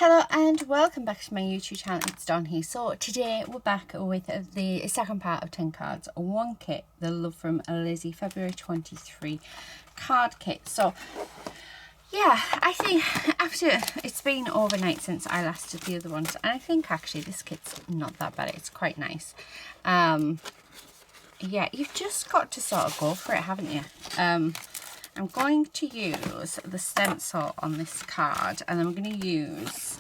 Hello and welcome back to my YouTube channel. It's Dawn here. So today we're back with the second part of 10 cards, one kit, the Love from Lizi February 23 card kit. So yeah, I think after it's been overnight since I last did the other ones, and I think actually this kit's not that bad. It's quite nice. Yeah, you've just got to sort of go for it, haven't you? I'm going to use the stencil on this card, and then we're going to use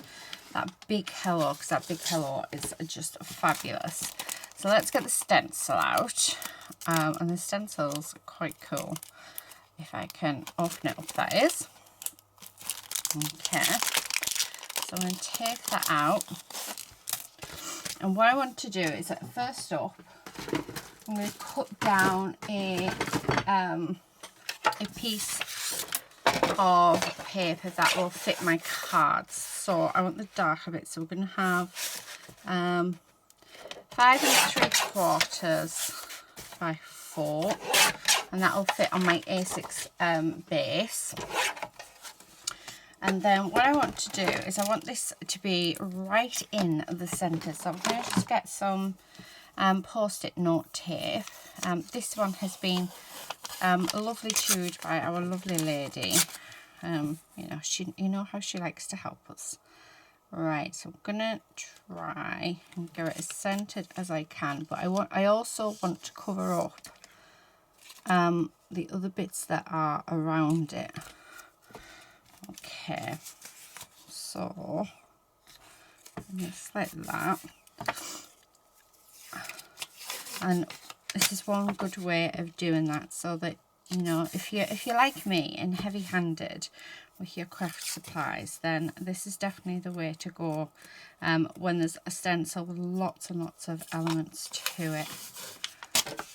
that big hello, because that big hello is just fabulous. So let's get the stencil out, and the stencil's quite cool. If I can open it up, that is. Okay, so I'm going to take that out, and what I want to do is that first up, I'm going to cut down a piece of paper that will fit my cards. So I want the darker bit, so we're going to have 5 3/4 by 4, and that will fit on my A6 base. And then what I want to do is I want this to be right in the centre, so I'm going to just get some post-it note tape. This one has been lovely chewed by our lovely lady. You know how she likes to help us. Right, so I'm gonna try and get it as centered as I can, but I also want to cover up the other bits that are around it. Okay, so just like that. And this is one good way of doing that, so that, you know, if you're like me and heavy-handed with your craft supplies, then this is definitely the way to go when there's a stencil with lots and lots of elements to it.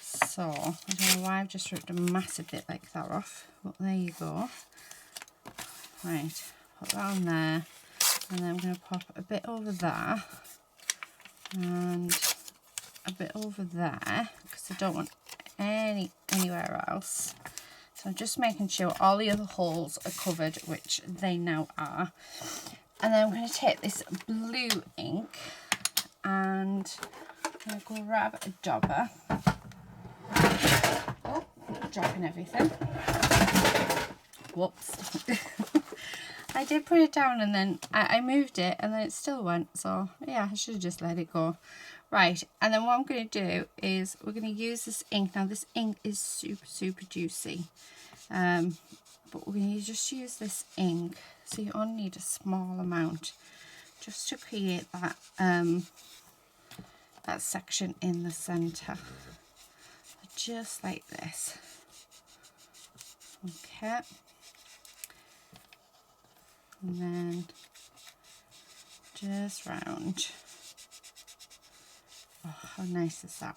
So I don't know why I've just ripped a massive bit like that off, but there you go. Right, put that on there, and then I'm going to pop a bit over there and a bit over there, because I don't want anywhere else. So I'm just making sure all the other holes are covered, which they now are. And then I'm going to take this blue ink and I'm going to grab a dauber. Oh, dropping everything. Whoops. I did put it down, and then I moved it, and then it still went. So yeah, I should have just let it go. Right, and then what I'm going to do is we're going to use this ink. Now this ink is super juicy, but we're going to just use this ink, so you only need a small amount just to create that that section in the centre, just like this. Okay, and then just round. Oh, how nice is that?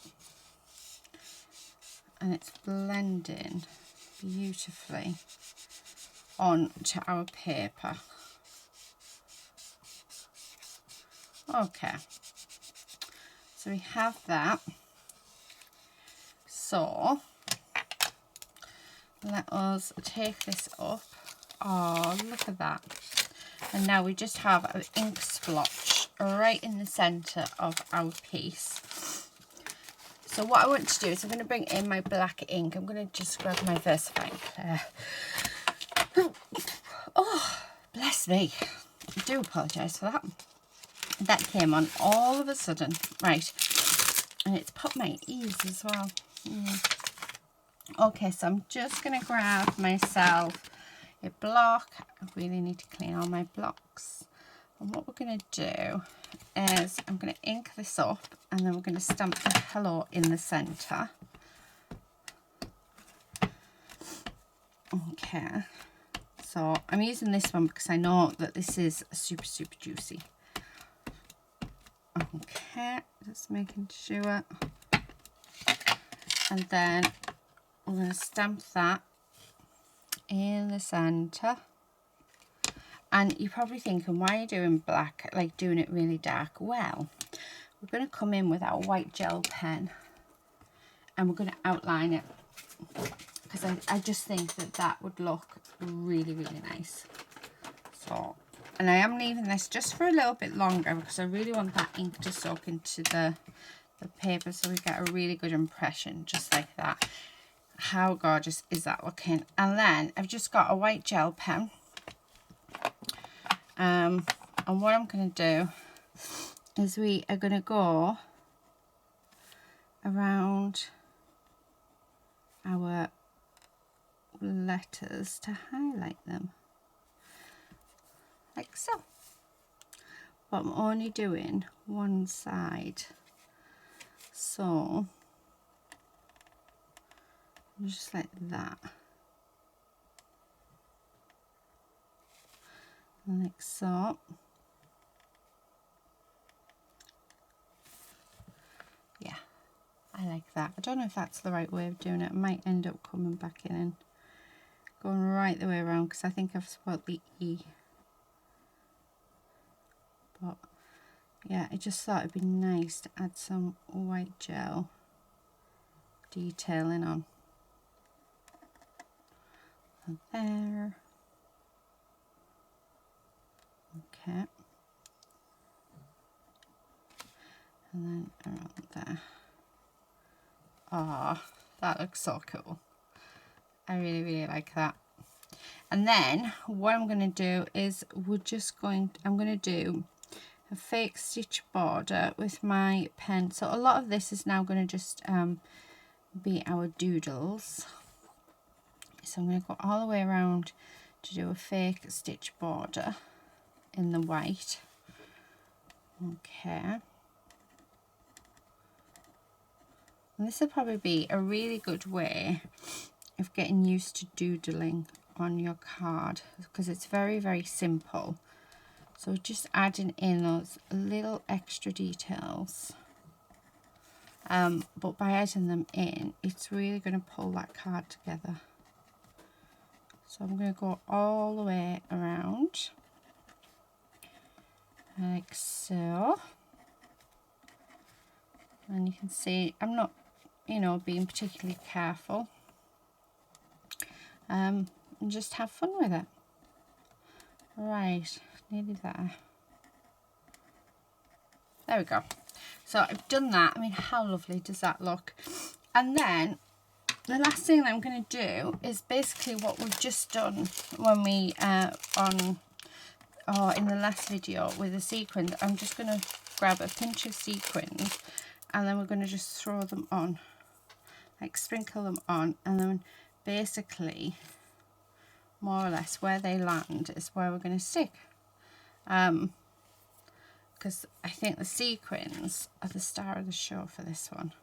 And it's blending beautifully onto our paper. Okay, so we have that. So let us take this up. Oh, look at that. And now we just have an ink splotch right in the centre of our piece. So what I want to do is I'm going to bring in my black ink. I'm going to just grab my VersaFine Clear. Oh, bless me. I do apologise for that. That came on all of a sudden. Right. And it's popped my ears as well. Okay, so I'm just going to grab myself a block. I really need to clean all my blocks. And what we're going to do is I'm going to ink this up, and then we're going to stamp the hello in the centre. Okay, so I'm using this one because I know that this is super juicy. Okay, just making sure. And then we're going to stamp that in the centre. And you're probably thinking, why are you doing black, like doing it really dark? Well, we're going to come in with our white gel pen, and we're going to outline it, because I just think that that would look really nice. So And I am leaving this just for a little bit longer because I really want that ink to soak into the paper so we get a really good impression, just like that. How gorgeous is that looking? And then I've just got a white gel pen. And what I'm going to do is we are going to go around our letters to highlight them, like so. But I'm only doing one side, so just like that, like so. Yeah, I like that. I don't know if that's the right way of doing it. I might end up coming back in and going right the way around because I think I've spelled the E. But yeah, I just thought it'd be nice to add some white gel detailing on. And there. Okay. And then around there. Oh, that looks so cool. I really, really like that. And then what I'm going to do is I'm going to do a fake stitch border with my pen. So a lot of this is now going to just be our doodles. So I'm going to go all the way around to do a fake stitch border in the white. Okay. And this will probably be a really good way of getting used to doodling on your card because it's very, very simple. So just adding in those little extra details. But by adding them in, it's really going to pull that card together. So I'm going to go all the way around, like so. And you can see I'm not, being particularly careful. And just have fun with it. Right, nearly there. There we go. So I've done that. I mean, how lovely does that look? And then the last thing that I'm going to do is basically what we've just done when we in the last video with the sequins. I'm just going to grab a pinch of sequins and then we're going to just throw them on, like sprinkle them on, and then basically more or less where they land is where we're going to stick. Because I think the sequins are the star of the show for this one.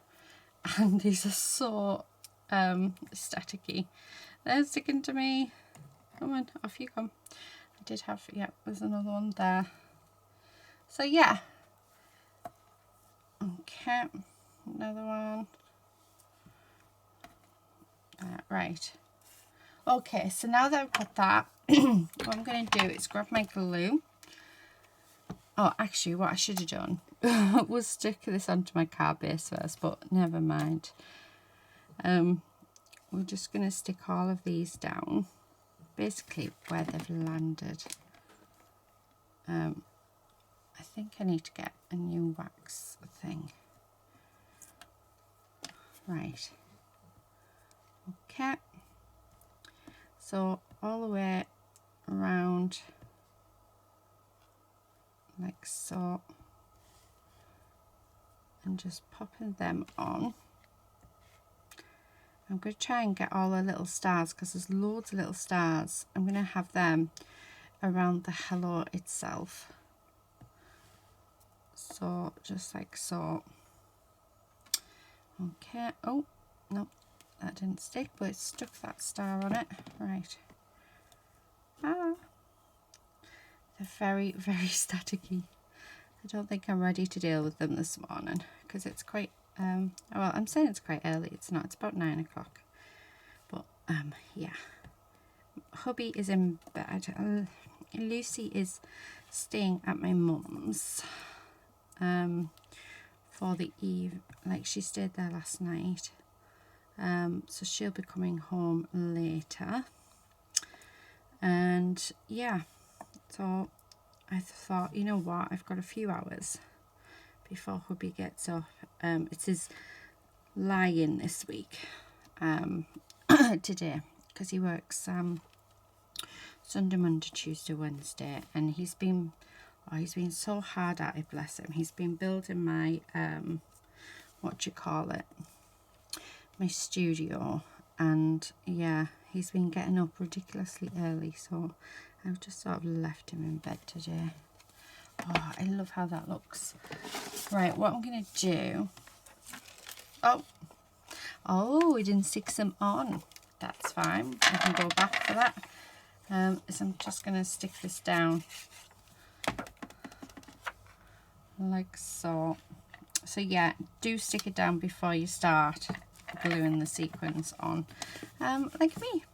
And these are so staticky. They're sticking to me. Come on, off you come. I did have, yeah, there's another one there. So yeah. Okay, another one. Right. Okay, so now that I've got that, what I'm going to do is grab my glue. Oh, actually, what I should have done was stick this onto my card base first, but never mind. We're just going to stick all of these down, basically where they've landed. I think I need to get a new wax thing. Right. Okay. So all the way around, like so, and just popping them on. I'm going to try and get all the little stars because there's loads of little stars. I'm going to have them around the hello itself. So just like so. Okay. Oh, no, that didn't stick, but it stuck that star on it. Right. Ah. They're very, very staticky. I don't think I'm ready to deal with them this morning because it's quite, well, I'm saying it's quite early. It's not. It's about 9 o'clock. But, yeah. Hubby is in bed. Lucy is staying at my mum's for the eve. Like, she stayed there last night. So she'll be coming home later. And, yeah. So I thought, you know what, I've got a few hours before hubby gets off. It's his lie-in this week, today, because he works Sunday, Monday, Tuesday, Wednesday, and he's been so hard at it, bless him. He's been building my my studio, and yeah, he's been getting up ridiculously early, so I've just sort of left him in bed today. Oh, I love how that looks. Right, what I'm gonna do, oh, we didn't stick some on. That's fine, I can go back for that. So I'm just gonna stick this down like so. So yeah, do stick it down before you start gluing the sequins on, like me.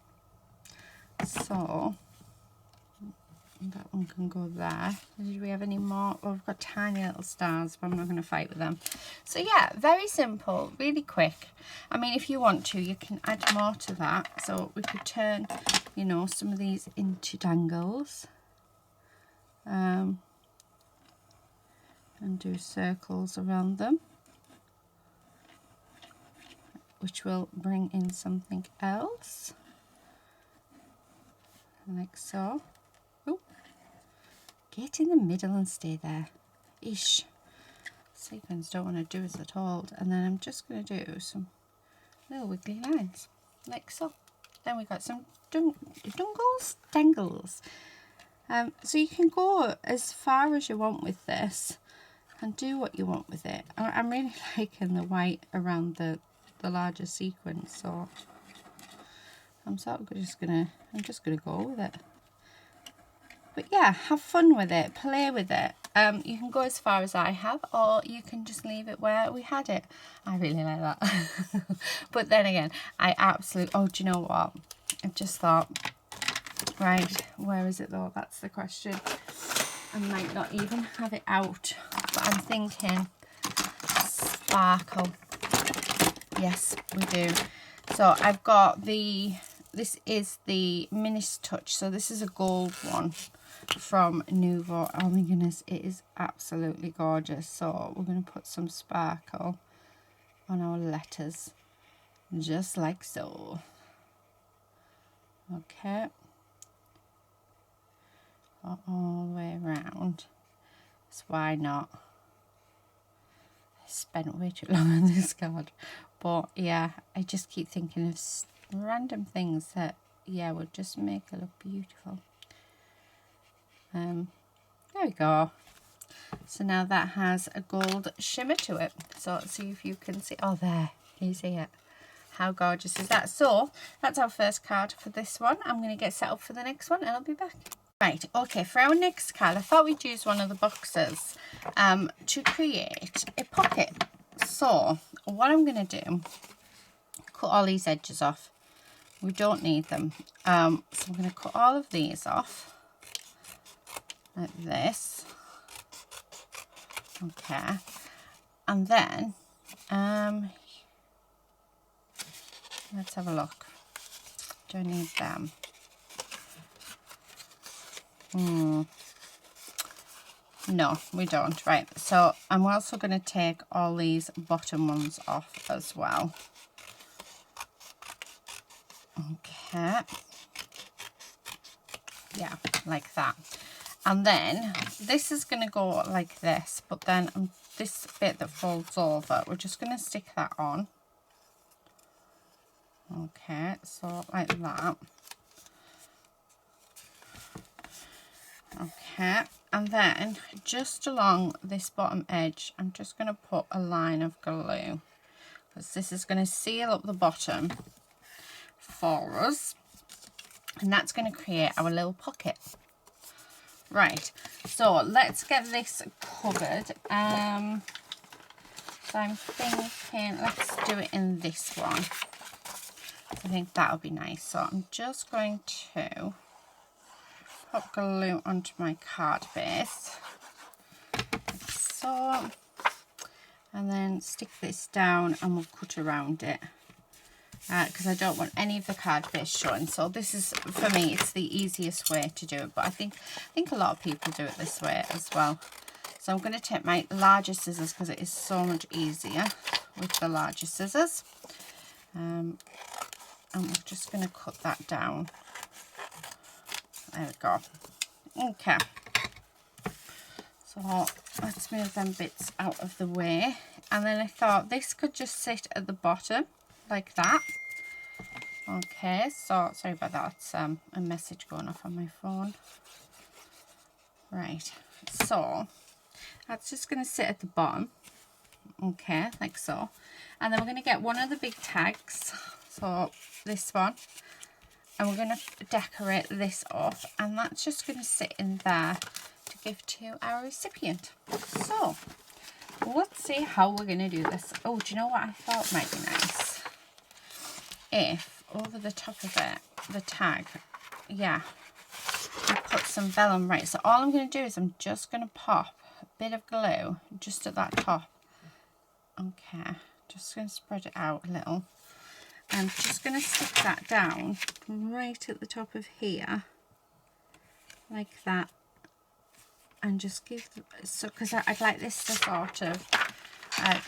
So that one can go there. Did we have any more? Well, we've got tiny little stars, but I'm not going to fight with them. So yeah, very simple, really quick. I mean, if you want to, you can add more to that. So we could turn, you know, some of these into dangles, and do circles around them, which will bring in something else, like so. Ooh. Get in the middle and stay there. Ish. Sequins don't want to do us at all. And then I'm just going to do some little wiggly lines, like so. Then we got some dangles. So you can go as far as you want with this and do what you want with it. I'm really liking the white around the larger sequins, so I'm sort of just gonna go with it. But yeah, have fun with it, play with it. You can go as far as I have, or you can just leave it where we had it. I really like that. But then again, I absolutely, oh, do you know what? I've just thought, right, where is it though? That's the question. I might not even have it out, but I'm thinking sparkle. Yes, we do. So I've got this is the Minis Touch. So this is a gold one from Nuvo. Oh my goodness, it is absolutely gorgeous. So we're going to put some sparkle on our letters, just like so. Okay. All the way around. So why not? I spent way too long on this card. But yeah, I just keep thinking of random things that, yeah, would just make it look beautiful. There we go. So now that has a gold shimmer to it. So let's see if you can see. Oh, there. Can you see it? How gorgeous is that? So that's our first card for this one. I'm going to get set up for the next one and I'll be back. Right, okay, for our next card, I thought we'd use one of the boxes to create a pocket. So what I'm going to do, cut all these edges off. We don't need them. So I'm going to cut all of these off. Like this. Okay. And then, let's have a look. Do I need them? No, we don't. Right. So I'm also going to take all these bottom ones off as well. Okay. Yeah, like that. And then this is going to go like this, but then this bit that folds over, we're just going to stick that on. Okay, so like that. Okay, and then just along this bottom edge, I'm just going to put a line of glue, because this is going to seal up the bottom for us, and that's going to create our little pocket. Right, so let's get this covered. So I'm thinking let's do it in this one. I think that'll be nice. So I'm just going to put glue onto my card base, like so, and then stick this down and we'll cut around it because I don't want any of the card base showing. So this is, for me, it's the easiest way to do it, but I think a lot of people do it this way as well. So I'm going to take my larger scissors because it is so much easier with the larger scissors. And we're just going to cut that down. There we go. Okay. So let's move them bits out of the way. And then I thought this could just sit at the bottom like that. Okay, so sorry about that. It's a message going off on my phone. Right, so that's just going to sit at the bottom. Okay, like so. And then we're going to get one of the big tags. So this one. And we're going to decorate this up. And that's just going to sit in there to give to our recipient. So let's see how we're going to do this. Oh, do you know what I thought might be nice? If over the top of it, the tag, yeah, we put some vellum. Right, so all I'm going to do is I'm just going to pop a bit of glue just at that top. Okay, just going to spread it out a little. I'm just going to stick that down right at the top of here, like that. And just give, so because I'd like this to sort of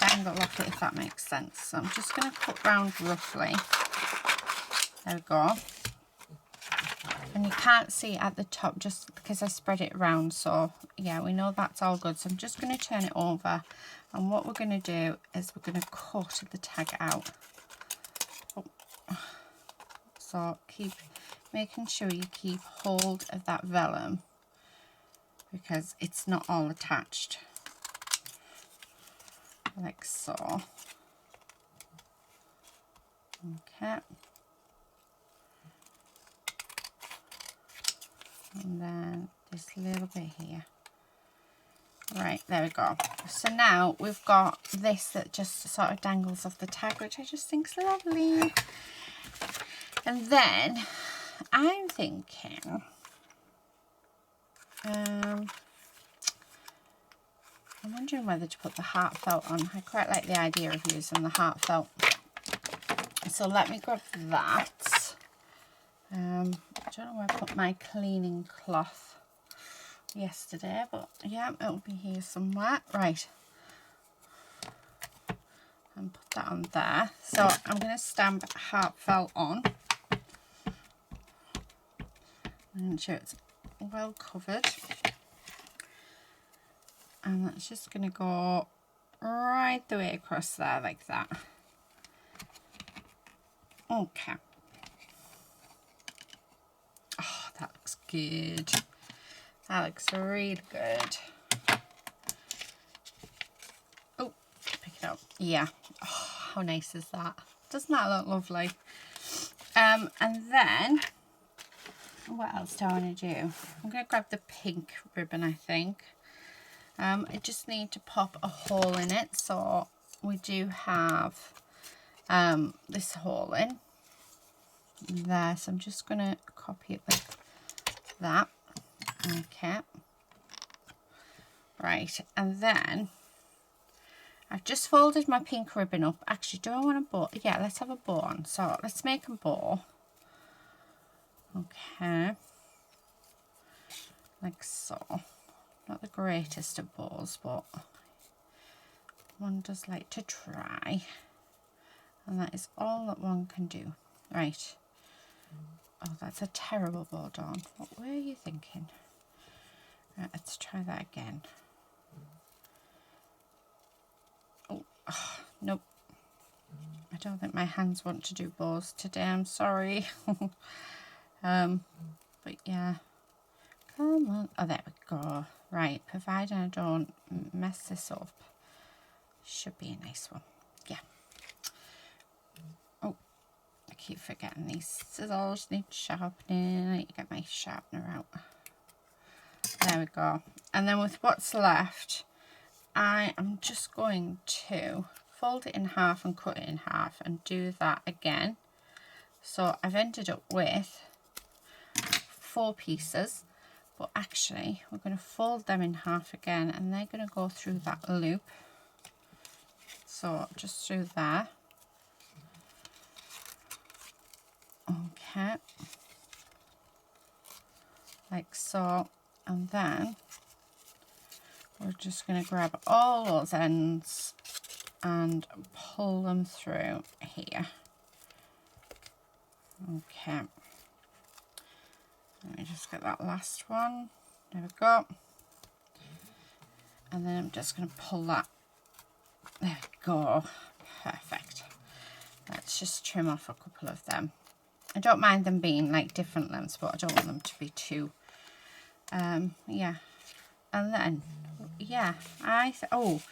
dangle off it, if that makes sense. So I'm just going to cut round roughly. There we go. And you can't see at the top just because I spread it around. So yeah, we know that's all good. So I'm just going to turn it over. And what we're going to do is we're going to cut the tag out. Oh. So keep making sure you keep hold of that vellum, because it's not all attached, like so. Okay. And then this little bit here. Right, there we go. So now we've got this that just sort of dangles off the tag, which I just think is lovely. And then I'm thinking, I'm wondering whether to put the heart felt on. I quite like the idea of using the heart felt. So let me grab that. I don't know where I put my cleaning cloth yesterday, but yeah, it'll be here somewhere. Right. And put that on there. So I'm going to stamp heartfelt on. Make sure it's well covered. And that's just going to go right the way across there like that. Okay. Oh, that looks good. That looks really good. Oh, pick it up. Yeah. Oh, how nice is that? Doesn't that look lovely? And then, what else do I want to do? I'm going to grab the pink ribbon, I think. I just need to pop a hole in it. So we do have this hole in there. So I'm just going to copy it with that. Okay. Right. And then I've just folded my pink ribbon up. Actually, do I want a bow? Yeah, let's have a bow on. So let's make a bow. Okay. Like so. Not the greatest of bows, but one does like to try. And that is all that one can do. Right. Oh, that's a terrible bow, Dawn. What were you thinking? Right, let's try that again. Oh, nope. I don't think my hands want to do bows today. I'm sorry. But yeah. Come on. Oh, there we go. Right, providing I don't mess this up. Should be a nice one. Yeah. Oh, I keep forgetting these scissors need sharpening. I need to get my sharpener out. There we go. And then with what's left, I am just going to fold it in half and cut it in half and do that again. So I've ended up with 4 pieces. But actually, we're going to fold them in half again, and they're going to go through that loop. So just through there. Okay, like so, and then we're just going to grab all those ends and pull them through here. Okay, let me just get that last one. There we go. And then I'm just going to pull that. There we go. Perfect. Let's just trim off a couple of them. I don't mind them being like different lengths, but I don't want them to be too yeah. And then yeah, oh,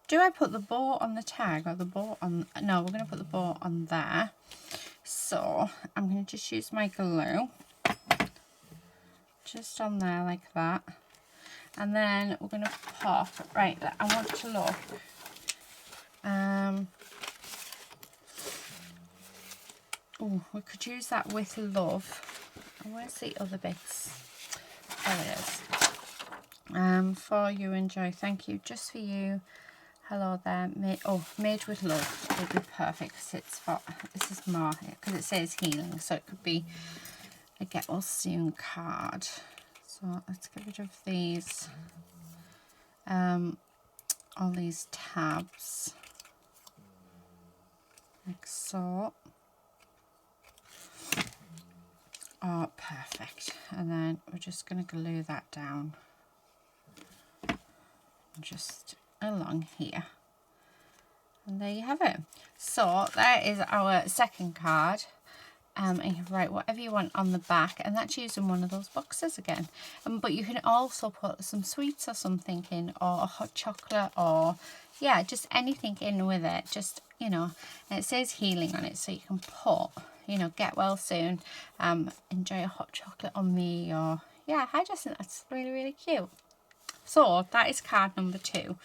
do I put the bow on the tag or the bow on? No, we're going to put the bow on there. So I'm going to just use my glue just on there like that, and then we're going to pop, right, I want to look, oh, we could use that with love. Where's the other bits? There it is. For you, enjoy, thank you, just for you, hello there, made with love would be perfect, because it's for, this is more, because it says healing, so it could be a get well soon card. So let's get rid of these, all these tabs, like so. Oh, perfect. And then we're just going to glue that down just along here. And there you have it. So there is our second card. And you can write whatever you want on the back, and that's using one of those boxes again. But you can also put some sweets or something in, or a hot chocolate, or yeah, just anything in with it. Just, you know, and it says healing on it, so you can put, you know, get well soon, enjoy a hot chocolate on me, or yeah, I just think that's really, really cute. So that is card number 2.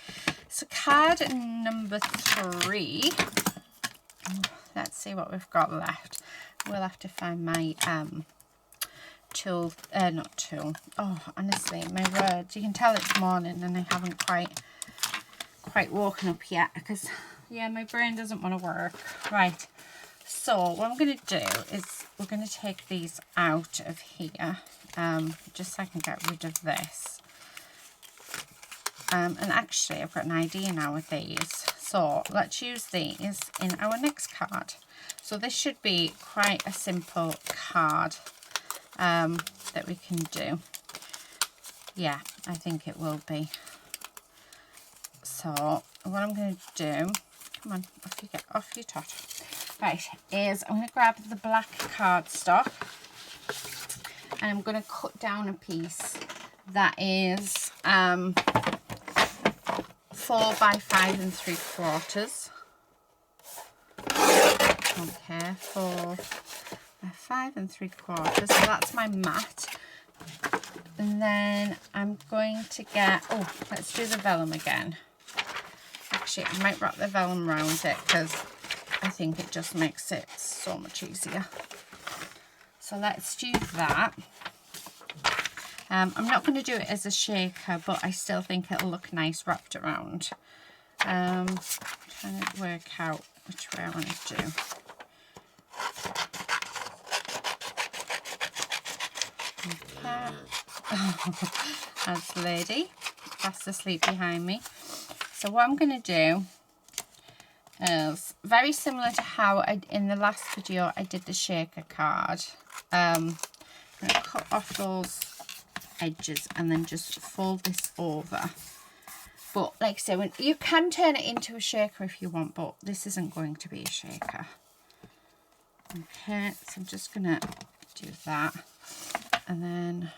So card number 3, let's see what we've got left. We'll have to find my tool, not tool, oh honestly, my words, you can tell it's morning and I haven't quite woken up yet, because yeah, my brain doesn't want to work. Right, so what I'm going to do is we're going to take these out of here, just so I can get rid of this. And actually I've got an idea now with these, so let's use these in our next card. So this should be quite a simple card that we can do. Yeah, I think it will be. So what I'm going to do, come on, off you tot. Right, is I'm going to grab the black cardstock, and I'm going to cut down a piece that is 4 by 5 3/4. Okay, 4 by 5 3/4. So that's my mat. And then I'm going to get, oh, let's do the vellum again. Actually, I might wrap the vellum around it, because I think it just makes it so much easier. So let's do that. I'm not going to do it as a shaker, but I still think it'll look nice wrapped around. Trying to work out which way I want to do. Okay. That's the lady fast asleep behind me. So what I'm going to do is very similar to how in the last video I did the shaker card. I'm going to cut off those edges and then just fold this over. But like I say, you can turn it into a shaker if you want, but this isn't going to be a shaker. Okay, so I'm just going to do that, and then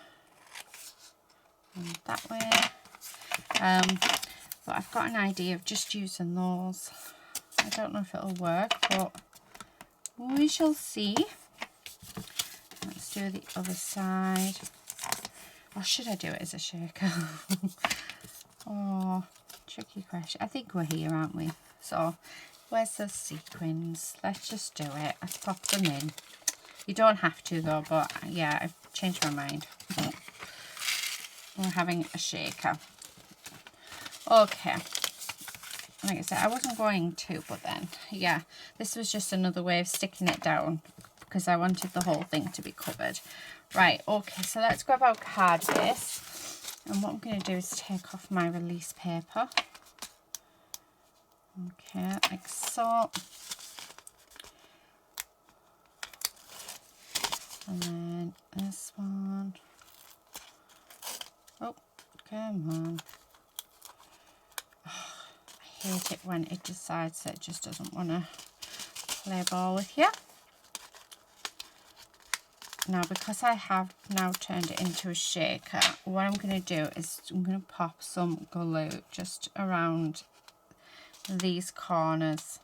that way. But I've got an idea of just using those. I don't know if it'll work, but we shall see. Let's do the other side. Or should I do it as a shaker? Oh, tricky question. I think we're here, aren't we? So where's the sequins? Let's just do it. Let's pop them in. You don't have to though, but yeah, I've changed my mind. We're having a shaker. Okay. Like I said, I wasn't going to, but then, yeah, this was just another way of sticking it down, because I wanted the whole thing to be covered. Right, okay, so let's grab our card base, and what I'm going to do is take off my release paper. Okay, like so. And then this one. Oh, come on. Oh, I hate it when it decides that it just doesn't want to play ball with you. Now, because I have now turned it into a shaker, what I'm going to do is I'm going to pop some glue just around these corners,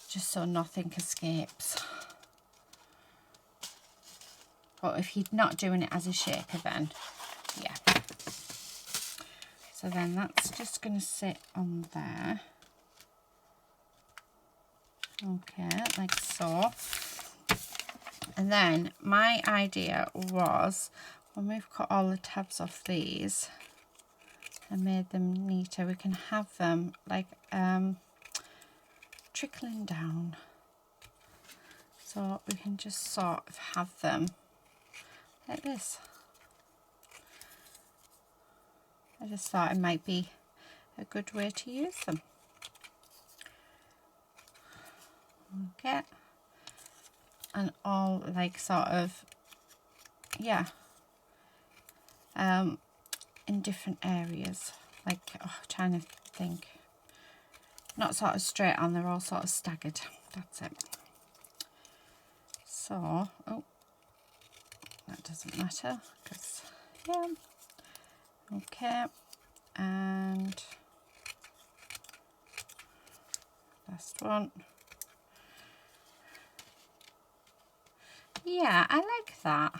just so nothing escapes. But if you're not doing it as a shaker, then yeah. So then that's just going to sit on there. Okay, like so. And then my idea was, when we've cut all the tabs off these and made them neater, we can have them like trickling down. So we can just sort of have them like this. I just thought it might be a good way to use them. Okay. And all like sort of, yeah, in different areas. Like, oh, trying to think. Not sort of straight on, they're all sort of staggered. That's it. So, oh, that doesn't matter, because, yeah. Okay, and last one. Yeah, I like that.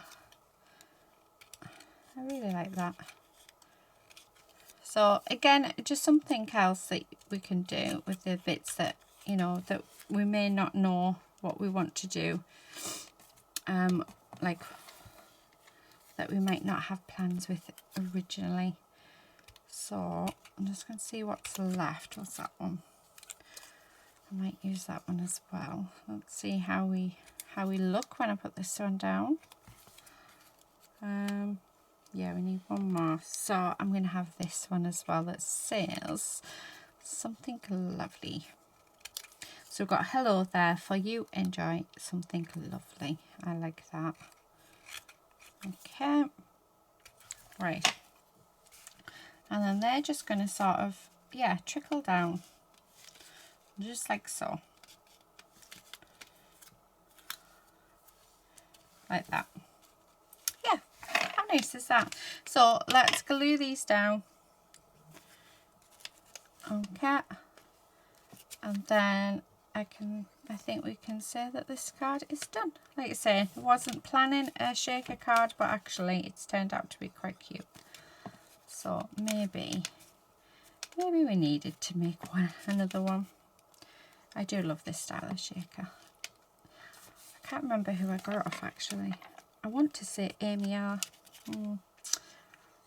I really like that. So again, just something else that we can do with the bits that, you know, that we may not know what we want to do. Like that we might not have plans with originally. So I'm just going to see what's left. What's that one? I might use that one as well. Let's see how we look when I put this one down. Yeah, we need one more. So I'm going to have this one as well that says something lovely. So we've got hello there for you. Enjoy something lovely. I like that. Okay. Right. And then they're just going to sort of, yeah, trickle down. Just like so. Like that. Yeah. How nice is that? So let's glue these down. Okay. And then I think we can say that this card is done. Like I say, I wasn't planning a shaker card, but actually it's turned out to be quite cute. So maybe we needed to make another one. I do love this style of shaker. I can't remember who I got it off actually. I want to say Amy R.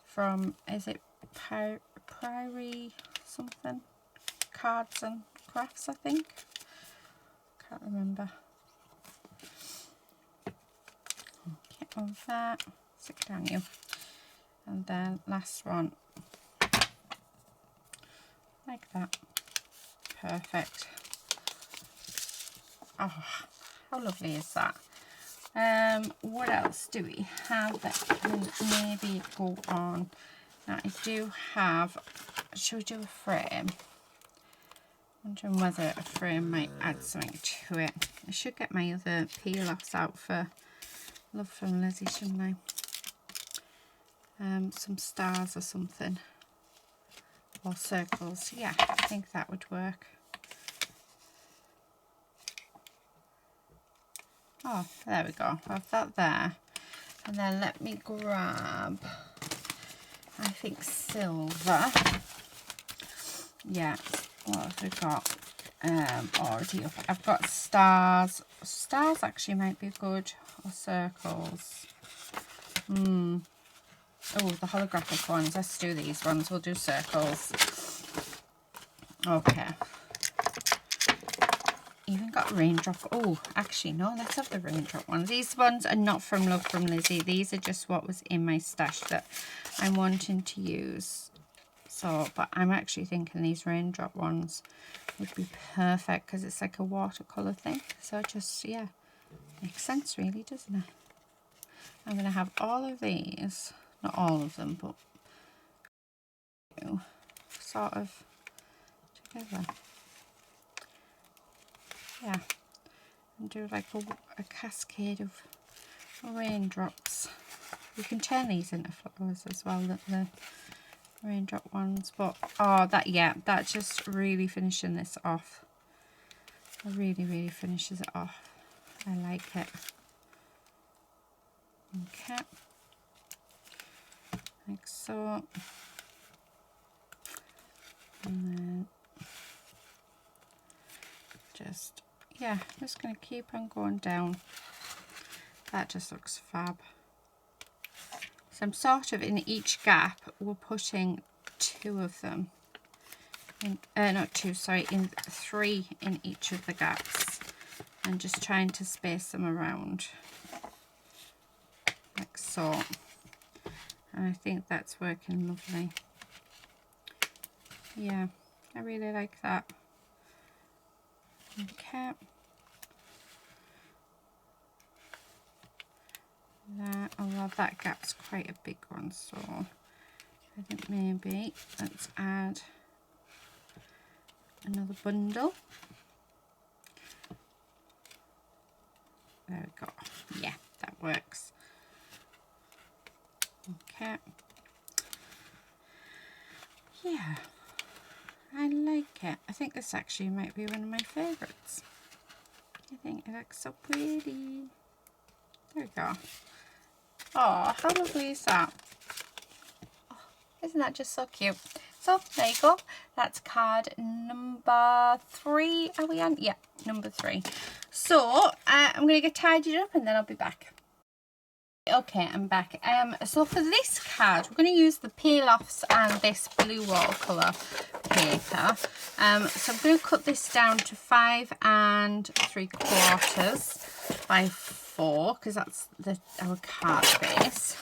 From, is it Prairie something? Cards and Crafts, I think. Can't remember. Okay, on that. Stick it down you. And then last one. Like that. Perfect. Oh, how lovely is that? What else do we have that can maybe go on? Now I do have, should we do a frame? I'm wondering whether a frame might add something to it. I should get my other peel-offs out for Love from Lizi, shouldn't I? Some stars or something. Or circles. Yeah, I think that would work. Oh, there we go. I've that there. And then let me grab, I think, silver. Yeah, what have we got already up? I've got stars. Stars actually might be good. Or circles. Oh, the holographic ones. Let's do these ones. We'll do circles. Okay. even got raindrop. Oh, actually, no, let's have the raindrop ones. These ones are not from Love from Lizzie. These are just what was in my stash that I'm wanting to use. So, but I'm actually thinking these raindrop ones would be perfect because it's like a watercolour thing. So just, yeah, makes sense really, doesn't it? I'm going to have all of these, not all of them, but sort of together. Yeah, and do like a cascade of raindrops. You can turn these into flowers as well, the raindrop ones. But oh, that just really finishing this off. It really finishes it off. I like it. Okay, like so. And then just, yeah, I'm just going to keep on going down. That just looks fab. So I'm sort of in each gap, we're putting 2 of them. In, not 2, sorry, in 3 in each of the gaps. And just trying to space them around. Like so. And I think that's working lovely. Yeah, I really like that. Okay. That, although that gap's quite a big one, so I think maybe let's add another bundle. There we go. Yeah, that works. Okay. Yeah, I like it. I think this actually might be one of my favourites. I think it looks so pretty. There we go. Oh, how lovely is that? Oh, isn't that just so cute? So there you go. That's card number 3. Are we on? Yeah, number 3. So I'm going to get tidied up and then I'll be back. Okay, I'm back. So for this card, we're going to use the peel-offs and this blue watercolour paper. So I'm going to cut this down to 5 3/4 by 4 because that's our card base.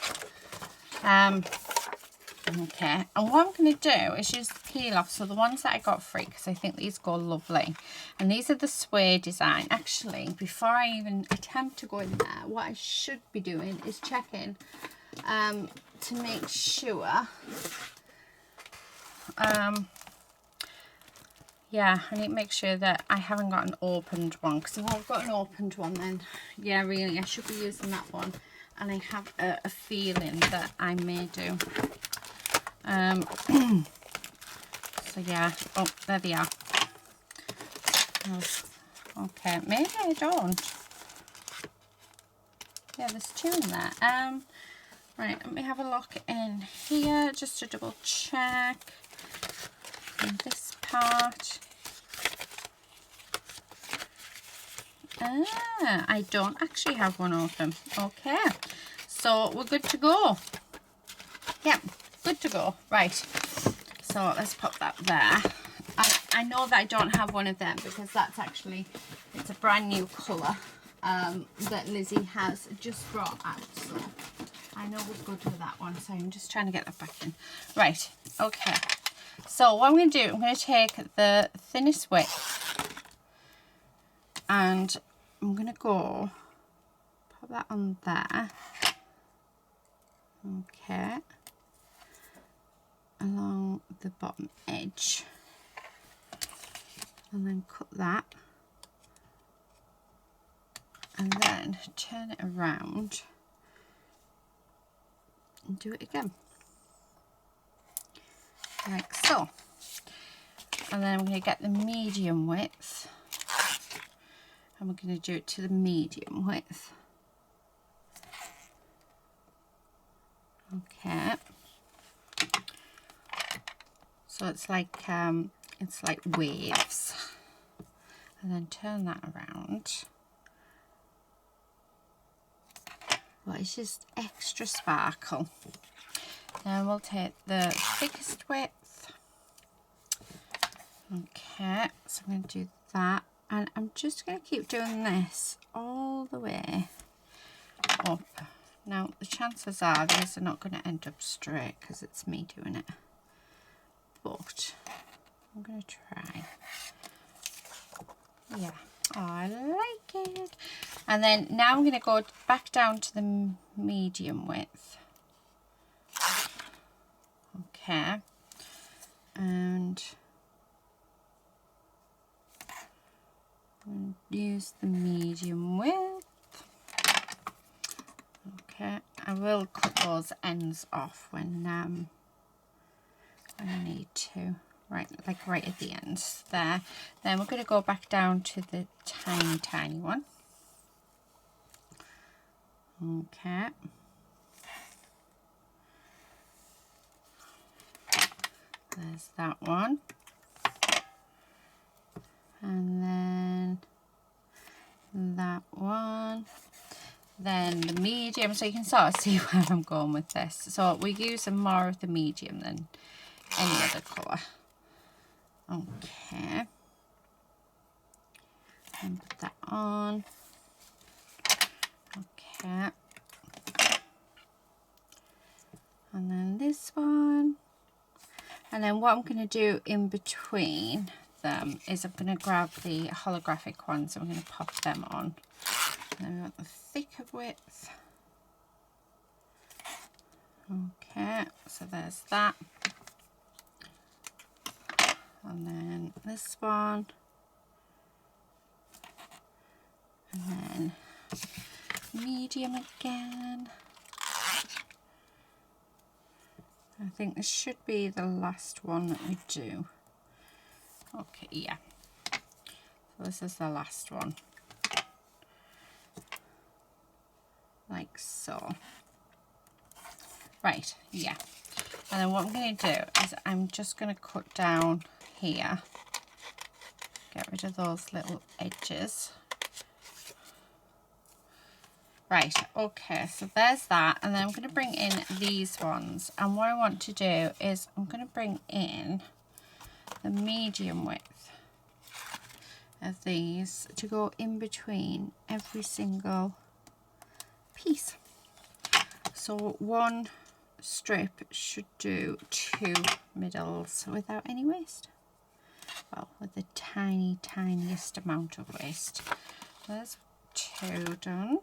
Okay, and what I'm going to do is use the peel off, so the ones that I got free, because I think these go lovely. And these are the suede design. Actually, before I even attempt to go in there, what I should be doing is checking to make sure. Yeah, I need to make sure that I haven't got an opened one, because if I've got an opened one, then yeah, really, I should be using that one. And I have a feeling that I may do. So yeah, oh, there they are. Oh, okay, maybe I don't. Yeah, there's 2 in there. Right, let me have a look in here just to double check. In this part. I don't actually have one open. Okay, so we're good to go. Yep, good to go. Right, so let's pop that there. I know that I don't have one of them because that's actually, it's a brand new colour that Lizzie has just brought out. So I know we're good with that one. So I'm just trying to get that back in. Right, okay. So what I'm going to do, I'm going to take the thinnest width and I'm going to go put that on there. Okay. Along the bottom edge. And then cut that. And then turn it around and do it again. Like so. And then I'm going to get the medium width. And we're going to do it to the medium width. Okay. So it's like waves. And then turn that around. Well, it's just extra sparkle. Then we'll take the thickest width. Okay, so I'm going to do that And I'm just going to keep doing this all the way up. Now, the chances are these are not going to end up straight because it's me doing it. But I'm going to try. Yeah, oh, I like it. And then now I'm going to go back down to the medium width. Okay. And use the medium width. Okay, I will cut those ends off when I need to, right, like right at the ends there. Then we're going to go back down to the tiny one. Okay. There's that one. And then that one. Then the medium, so you can sort of see where I'm going with this. So we're using more of the medium than any other colour. Okay. And put that on. Okay. And then this one. And then what I'm going to do in between them is I'm going to grab the holographic ones. I'm going to pop them on. And then we want the thicker width. Okay, so there's that. And then this one. And then medium again. I think this should be the last one that we do. Okay, yeah. So this is the last one. Like so. Right, yeah. And then what I'm going to do is I'm just going to cut down here. Get rid of those little edges. Right, okay, so there's that. And then I'm going to bring in these ones. And what I want to do is I'm going to bring in the medium width of these to go in between every single piece. So one strip should do 2 middles without any waste. Well, with the tiniest amount of waste. There's 2 done.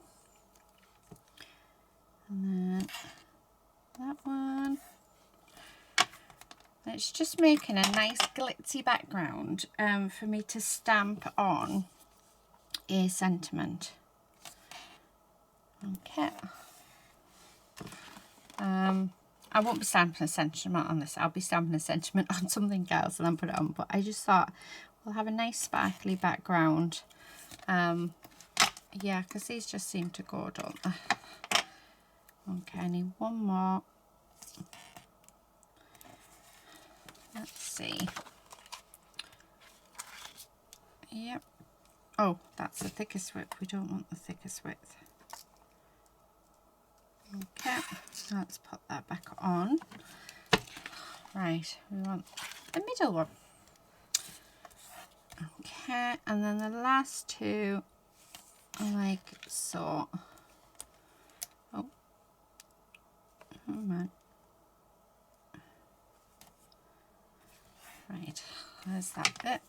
And then that one. It's just making a nice glitzy background for me to stamp on a sentiment. Okay. I won't be stamping a sentiment on this. I'll be stamping a sentiment on something else and then put it on. But I just thought we'll have a nice sparkly background. Yeah, because these just seem to go, don't they? Okay, I need one more. Let's see. Yep. Oh, that's the thickest width. We don't want the thickest width. Okay, let's put that back on. Right, we want the middle one. Okay, and then the last 2 like so. Oh, man. Right, there's that bit.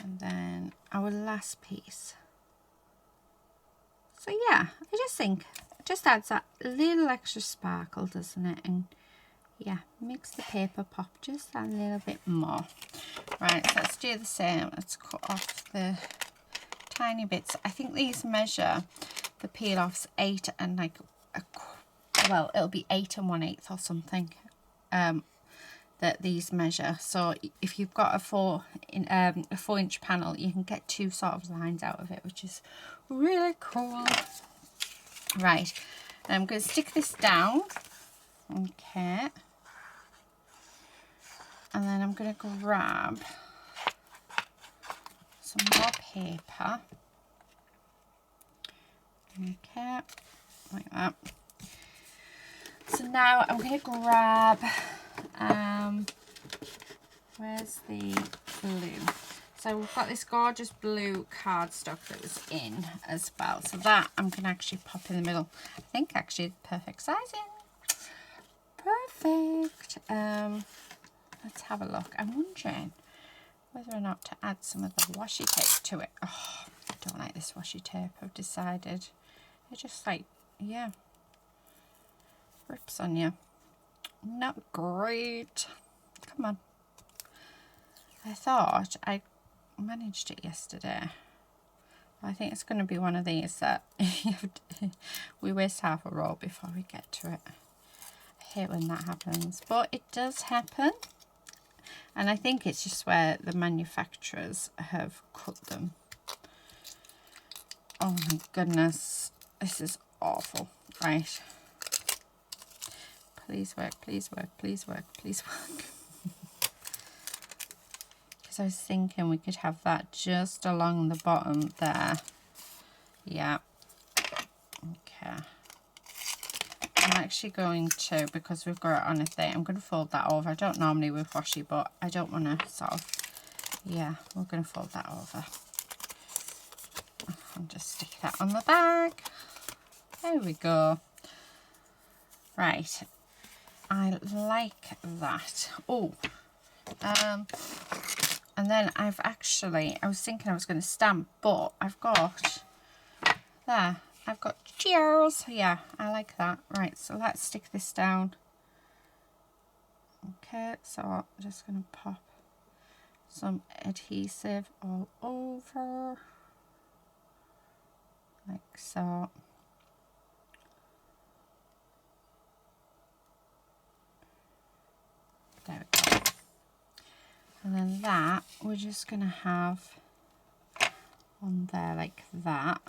And then our last piece. So yeah, I just think it just adds that little extra sparkle, doesn't it? And yeah, makes the paper pop just a little bit more. Right, so let's do the same. Let's cut off the tiny bits. I think these measure the peel offs 8 and like well, it'll be 8 1/8 or something. That these measure. So if you've got a 4-inch panel, you can get 2 sort of lines out of it, which is really cool. Right, and I'm going to stick this down. Okay, and then I'm going to grab some more paper. Okay, like that. So now I'm going to grab where's the glue? So we've got this gorgeous blue cardstock that was in as well. So that I'm going to actually pop in the middle. I think actually perfect sizing. Perfect. Let's have a look. I'm wondering whether or not to add some of the washi tape to it. Oh, I don't like this washi tape, I've decided. It just like, yeah, rips on you. Not great. Come on. I thought I managed it yesterday. I think it's going to be one of these that we waste half a roll before we get to it. I hate when that happens, but it does happen. And I think it's just where the manufacturers have cut them. Oh my goodness, this is awful. Right. Please work, please work, please work, please work. Because I was thinking we could have that just along the bottom there. Yeah. Okay. I'm actually going to, because we've got it on a thing, I'm going to fold that over. I don't normally with washi, but I don't want to sort of, yeah, we're going to fold that over. And just stick that on the bag. There we go. Right. I like that. Oh. And then I was thinking I was going to stamp, but I've got, there. I've got cheers. Yeah, I like that. Right, so let's stick this down. Okay, so I'm just going to pop some adhesive all over. Like so. There we go. And then that, we're just going to have on there like that.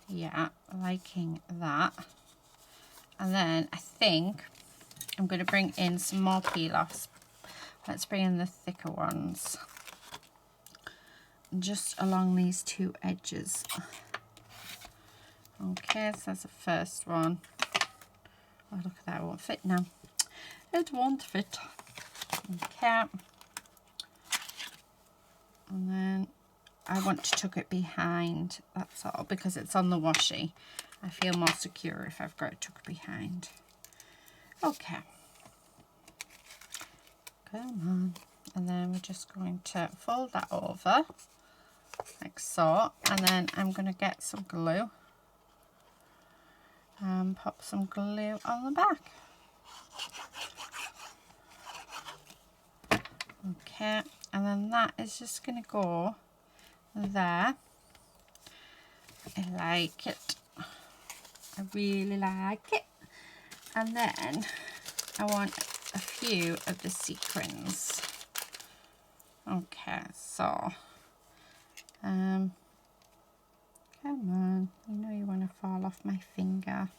Yeah, liking that. And then I think I'm going to bring in some more peel-offs. Let's bring in the thicker ones. Just along these two edges. Okay, so that's the first one. Oh, look at that, it won't fit now. It won't fit. Okay. And then I want to tuck it behind, that's all, because it's on the washi. I feel more secure if I've got it tucked behind. Okay. Come on. And then we're just going to fold that over, like so. And then I'm going to get some glue and pop some glue on the back. Okay, and then that is just going to go there. I like it. I really like it. And then I want a few of the sequins. Okay, so come on, you know you want to fall off my finger.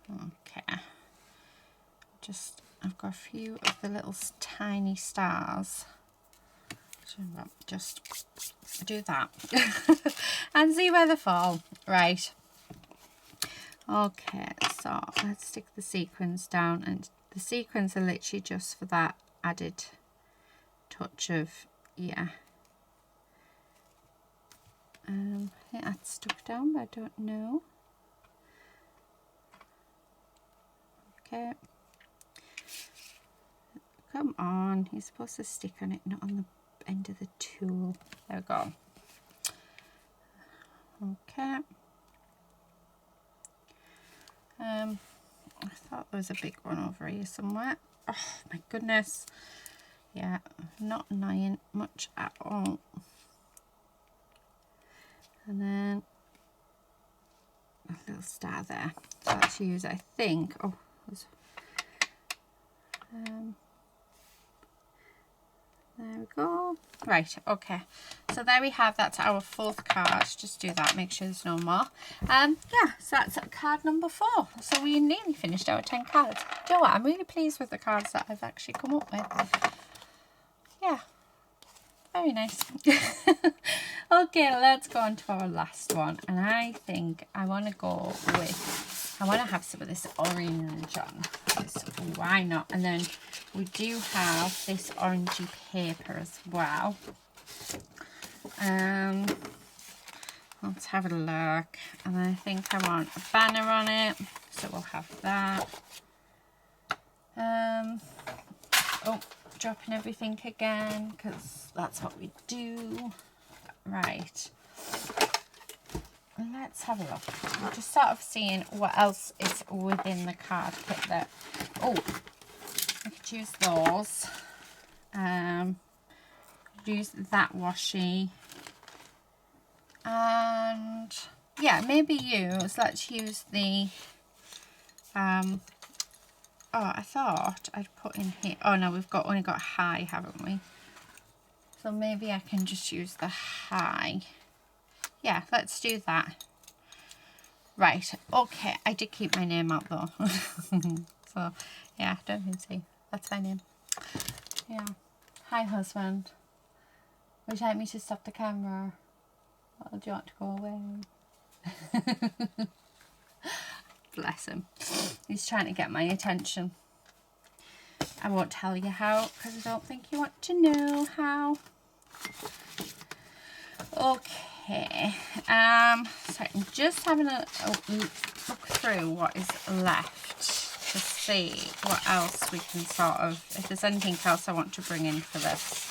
Okay, just I've got a few of the little tiny stars. So just do that and see where they fall. Right. Okay, so let's stick the sequins down, and the sequins are literally just for that added touch of, yeah. I think that's stuck down, but I don't know. Okay. Come on, you're supposed to stick on it, not on the end of the tool. There we go. Okay. I thought there was a big one over here somewhere. Oh my goodness. Yeah, not annoying much at all. And then a little star there. So let's use, I think, oh, there we go. Right, okay. So there we have, that's our fourth card. Just do that, make sure there's no more. Yeah, so that's card number 4. So we nearly finished our 10 cards. Do you know what? I'm really pleased with the cards that I've actually come up with. Yeah, very nice. Okay, let's go on to our last one. And I think I want to go with I want to have some of this orange on, so why not? And then we do have this orangey paper as well. Let's have a look. And I think I want a banner on it, so we'll have that. Oh, dropping everything again, because that's what we do. Right. Let's have a look. I'm just sort of seeing what else is within the card kit there. Oh, I could use those. Use that washi. And yeah, maybe let's use the oh, I thought I'd put in here. Oh no, we've only got high, haven't we? So maybe I can just use the high. Yeah, let's do that. Right, okay, I did keep my name out though. So yeah, don't even see. That's my name. Yeah. Hi husband. Would you like me to stop the camera? Or do you want to go away? Bless him. He's trying to get my attention. I won't tell you how, because I don't think you want to know how. Okay. So I'm just having a look through what is left to see what else we can sort of, if there's anything else I want to bring in for this.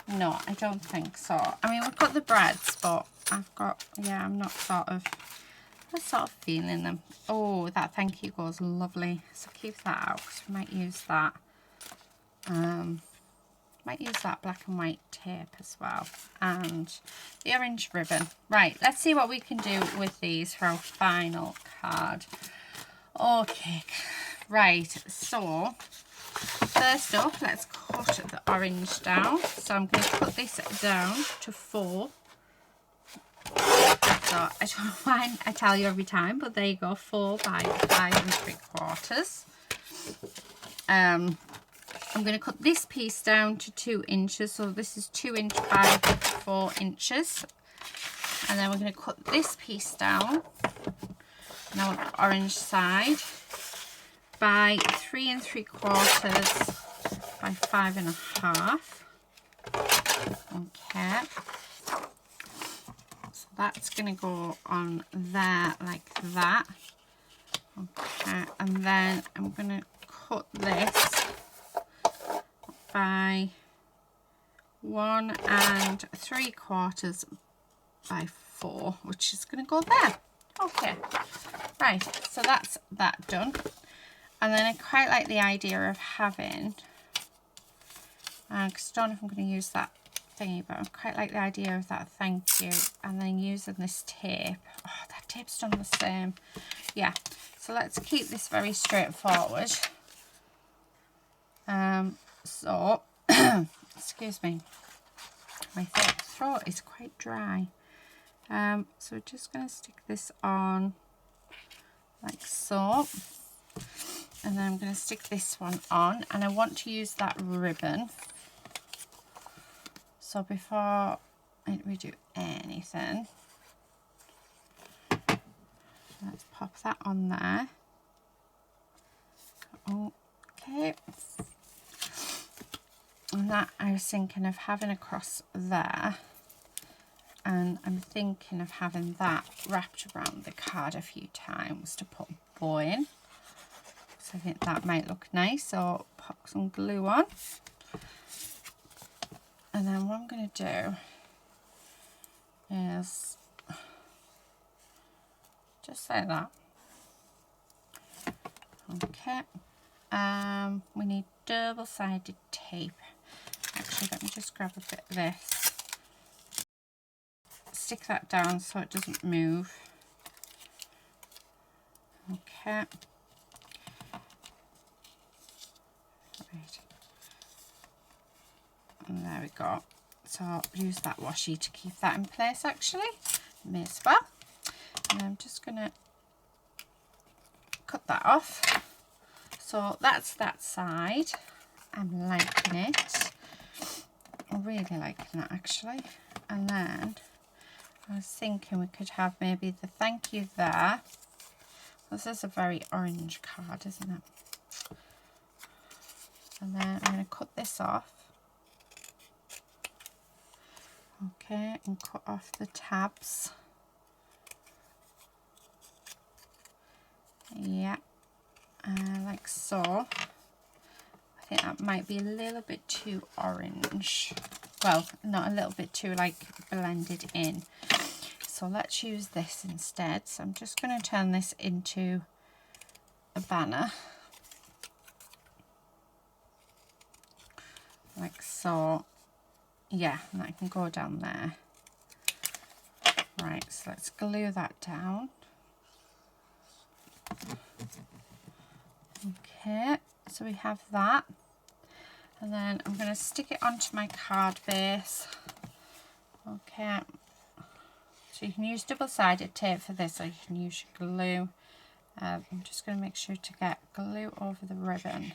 No, I don't think so. I mean, we've got the breads, but I'm not sort of feeling them. Oh, that thank you goes lovely. So keep that out, because we might use that. Might use that black and white tape as well. And the orange ribbon. Right, let's see what we can do with these for our final card. Okay, right, so first up, let's cut the orange down. So I'm going to cut this down to 4. So I don't know why I tell you every time, but there you go, 4 by 5 3/4. I'm going to cut this piece down to 2 inches. So this is 2 inch by 4 inches. And then we're going to cut this piece down. Now on the orange side by 3 3/4 by 5 1/2. Okay. So that's going to go on there like that. Okay. And then I'm going to cut this by 1 3/4 by 4, which is going to go there. Okay, right, so that's that done. And then I quite like the idea of having, because I don't know if I'm going to use that thingy, but I quite like the idea of that thank you, and then using this tape. Oh, that tape's done the same. Yeah, so let's keep this very straightforward. So, excuse me, my throat is quite dry. So we're just going to stick this on like so. And then I'm going to stick this one on, and I want to use that ribbon. So before we do anything, let's pop that on there. Okay. And that I was thinking of having across there. And I'm thinking of having that wrapped around the card a few times to put a bow in. So I think that might look nice. So pop some glue on. And then what I'm going to do is just like that. Okay. We need double-sided tape. Actually, let me just grab a bit of this. Stick that down so it doesn't move. Okay. Right. And there we go. So use that washi to keep that in place actually. May as well. And I'm just going to cut that off. So that's that side. I'm liking it. I'm really liking that actually. And then I was thinking we could have maybe the thank you there. This is a very orange card, isn't it? And then I'm going to cut this off. Okay, and cut off the tabs. Yeah, like so. I think that might be a little bit too orange. Well, not a little bit too like blended in. So let's use this instead. So I'm just going to turn this into a banner. Like so. Yeah, and that can go down there. Right, so let's glue that down. Okay, so we have that. And then I'm going to stick it onto my card base. Okay. So you can use double-sided tape for this, or you can use your glue. I'm just going to make sure to get glue over the ribbon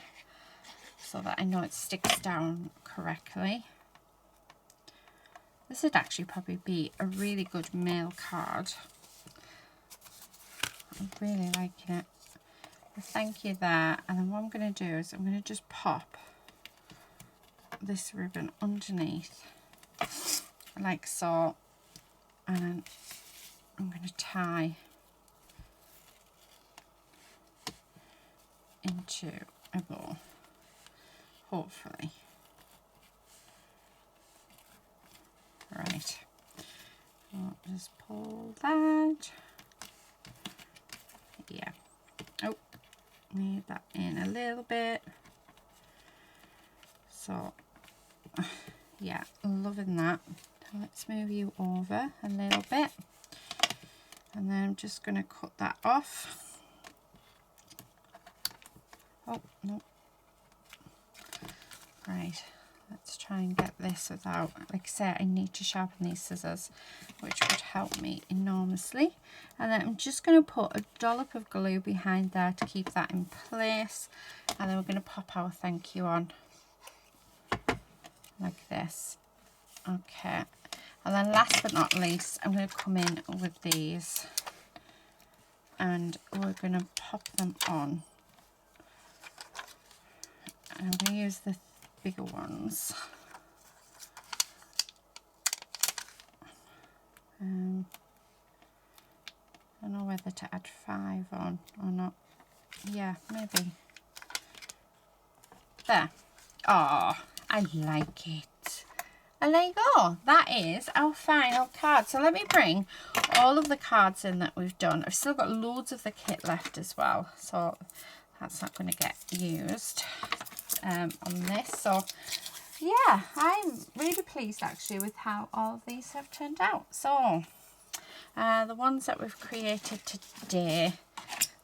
so that I know it sticks down correctly. This would actually probably be a really good mail card. I'm really liking it. Well, thank you there. And then what I'm going to do is I'm going to just pop this ribbon underneath like so, and then I'm going to tie into a bow, hopefully. Right, I'll just pull that. Yeah. Oh, need that in a little bit. So, yeah, loving that. Let's move you over a little bit. And then I'm just going to cut that off. Oh, no. Right. Let's try and get this without, like I said, I need to sharpen these scissors, which would help me enormously. And then I'm just going to put a dollop of glue behind there to keep that in place. And then we're going to pop our thank you on like this. Okay. And then last but not least, I'm going to come in with these and we're going to pop them on. And I'm going to use the bigger ones. I don't know whether to add 5 on or not. Yeah, maybe. There. Oh, I like it. And there you go. That is our final card. So let me bring all of the cards in that we've done. I've still got loads of the kit left as well, so that's not going to get used on this. So yeah, I'm really pleased actually with how all of these have turned out. So the ones that we've created today,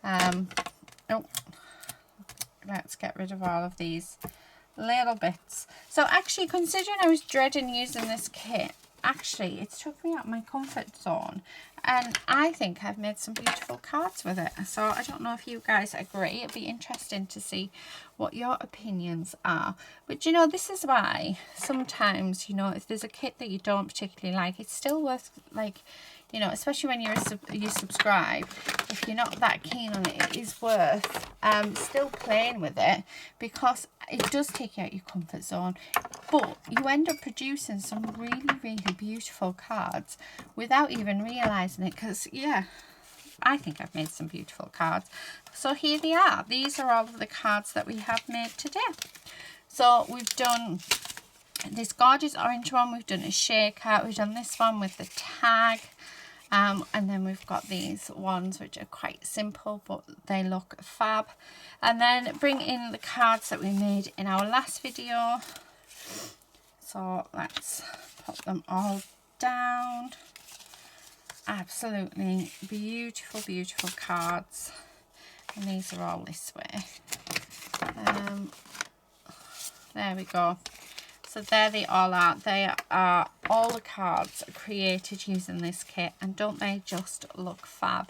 oh, let's get rid of all of these little bits. So actually, considering I was dreading using this kit, actually it's took me out of my comfort zone, and I think I've made some beautiful cards with it. So I don't know if you guys agree. It'd be interesting to see what your opinions are. But you know, this is why sometimes, you know, if there's a kit that you don't particularly like, it's still worth, like, you know, especially when you subscribe, if you're not that keen on it, it is worth still playing with it, because it does take you out your comfort zone, but you end up producing some really, really beautiful cards without even realising it, because, yeah, I think I've made some beautiful cards. So here they are. These are all of the cards that we have made today. So we've done this gorgeous orange one, we've done a shaker, we've done this one with the tag, and then we've got these ones which are quite simple but they look fab. And then bring in the cards that we made in our last video. So let's put them all down. Absolutely beautiful, beautiful cards, and these are all this way. There we go. So there they all are. They are all the cards created using this kit, and don't they just look fab?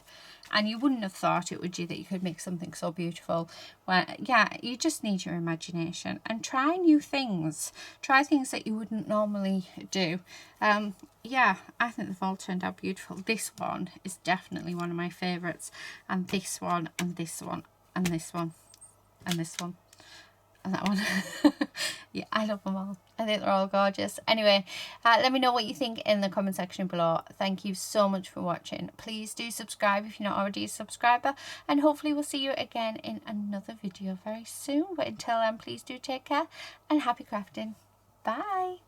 And you wouldn't have thought it, would you, that you could make something so beautiful? Well, yeah, you just need your imagination and try new things. Try things that you wouldn't normally do. Yeah, I think they've all turned out beautiful. This one is definitely one of my favourites. And this one, and this one, and this one, and this one. And that one. Yeah, I love them all. I think they're all gorgeous. Anyway, let me know what you think in the comment section below. Thank you so much for watching. Please do subscribe if you're not already a subscriber, and hopefully we'll see you again in another video very soon. But until then, please do take care and happy crafting. Bye.